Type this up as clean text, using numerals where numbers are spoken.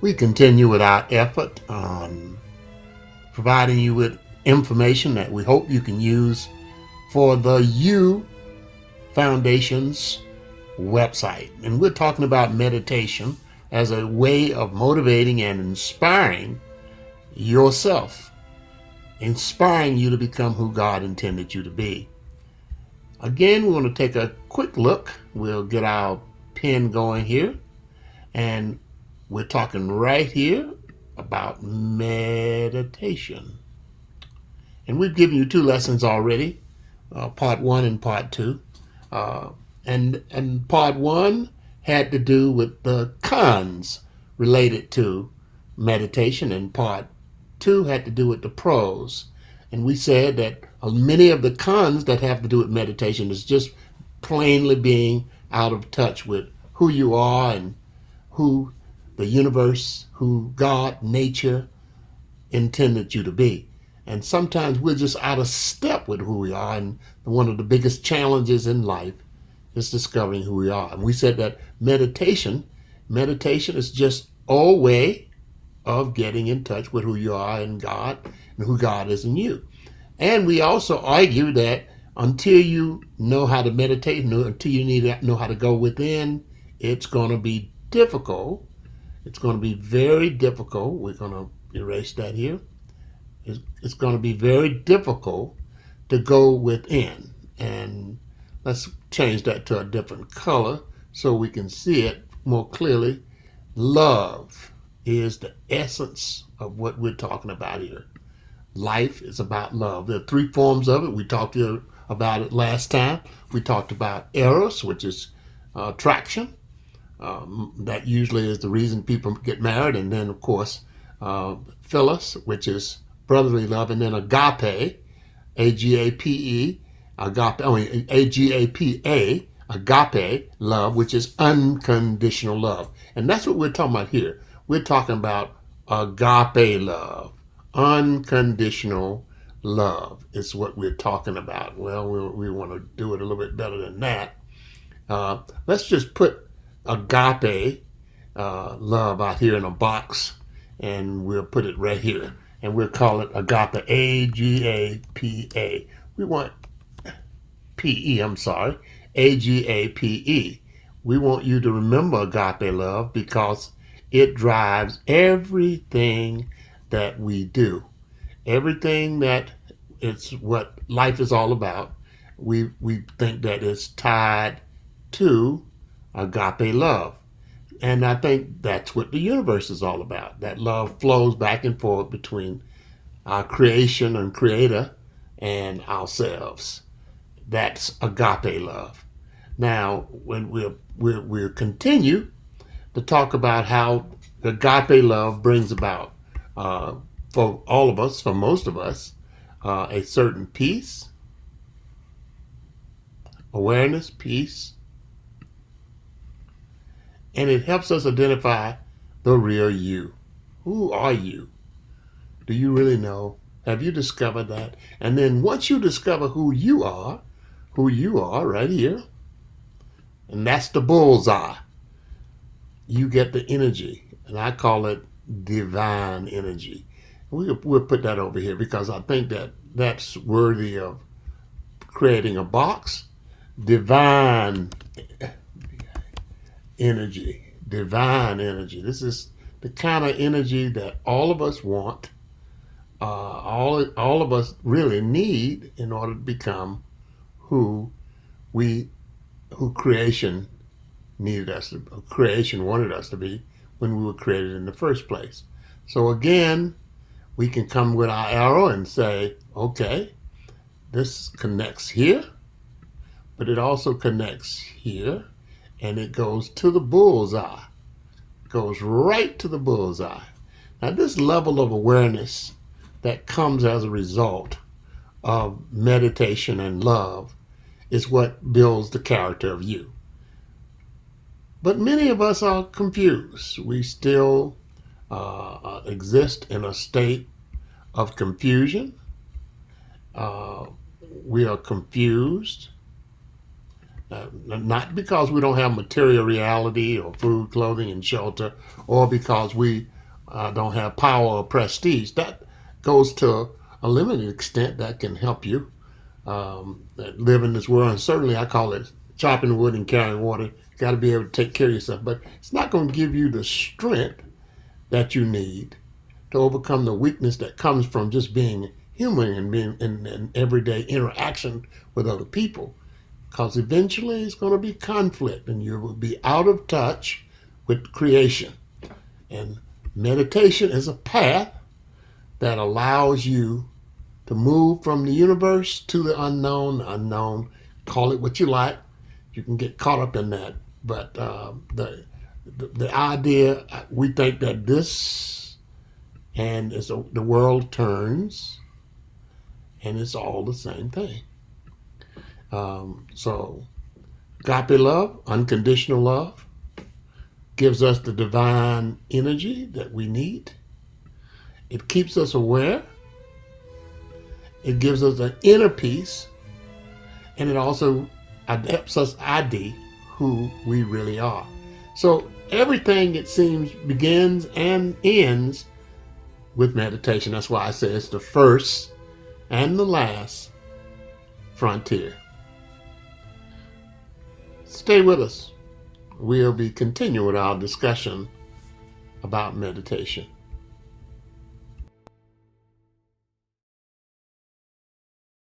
We continue with our effort on providing you with information that we hope you can use for the U Foundations website. And we're talking about meditation as a way of motivating and inspiring yourself, inspiring you to become who God intended you to be. Again, we want to take a quick look. We'll get our pen going here, and we're talking right here about meditation. And we've given you two lessons already, part one and part two. Uh, and part one had to do with the cons related to meditation, and part two had to do with the pros. And we said that many of the cons that have to do with meditation is just plainly being out of touch with who you are and who the universe, who God, nature intended you to be. And sometimes we're just out of step with who we are. And one of the biggest challenges in life is discovering who we are. And we said that meditation is just a way of getting in touch with who you are in God and who God is in you. And we also argue that until you know how to meditate, until you need to know how to go within, it's going to be difficult. It's going to be very difficult. We're going to erase that here. It's going to be very difficult to go within. And let's change that to a different color so we can see it more clearly. Love is the essence of what we're talking about here. Life is about love. There are three forms of it. We talked about it last time. We talked about eros, which is attraction. That usually is the reason people get married. And then, of course, philos, which is brotherly love. And then agape, A-G-A-P-E, A-G-A-P-A, agape love, which is unconditional love. And that's what we're talking about here. We're talking about agape love. Unconditional love is what we're talking about. Well, we want to do it a little bit better than that. Let's just put agape love out here in a box, and we'll put it right here. And we'll call it agape, A-G-A-P-A. We want P-E, I'm sorry, A-G-A-P-E. We want you to remember agape love because it drives everything that we do. Everything that it's what life is all about. We think that it's tied to agape love. And I think that's what the universe is all about. That love flows back and forth between our creation and creator and ourselves. That's agape love. Now, when we'll continue to talk about how agape love brings about, for all of us, for most of us, a certain peace, awareness, peace, and it helps us identify the real you. Who are you? Do you really know? Have you discovered that? And then once you discover who you are right here, and that's the bullseye, you get the energy, and I call it divine energy. We'll put that over here because I think that that's worthy of creating a box. Divine energy. Divine energy. This is the kind of energy that all of us want, all of us really need in order to become who we who creation wanted us to be when we were created in the first place. So again, we can come with our arrow and say, okay, this connects here, but it also connects here, and it goes to the bullseye. It goes right to the bullseye. Now, this level of awareness that comes as a result of meditation and love is what builds the character of you. But many of us are confused. We still exist in a state of confusion. Uh, we are confused Not because we don't have material reality or food, clothing, and shelter, or because we don't have power or prestige. That goes to a limited extent. That can help you live in this world. And certainly, I call it chopping wood and carrying water. You got to be able to take care of yourself. But it's not going to give you the strength that you need to overcome the weakness that comes from just being human and being in everyday interaction with other people. Because eventually it's going to be conflict and you will be out of touch with creation. And meditation is a path that allows you to move from the universe to the unknown. Call it what you like. You can get caught up in that. But the idea, we think that this, and the world turns, and it's all the same thing. So agape love, unconditional love, gives us the divine energy that we need. It keeps us aware. It gives us an inner peace. And it also helps us ID who we really are. So everything, it seems, begins and ends with meditation. That's why I say it's the first and the last frontier. Stay with us. We'll be continuing our discussion about meditation.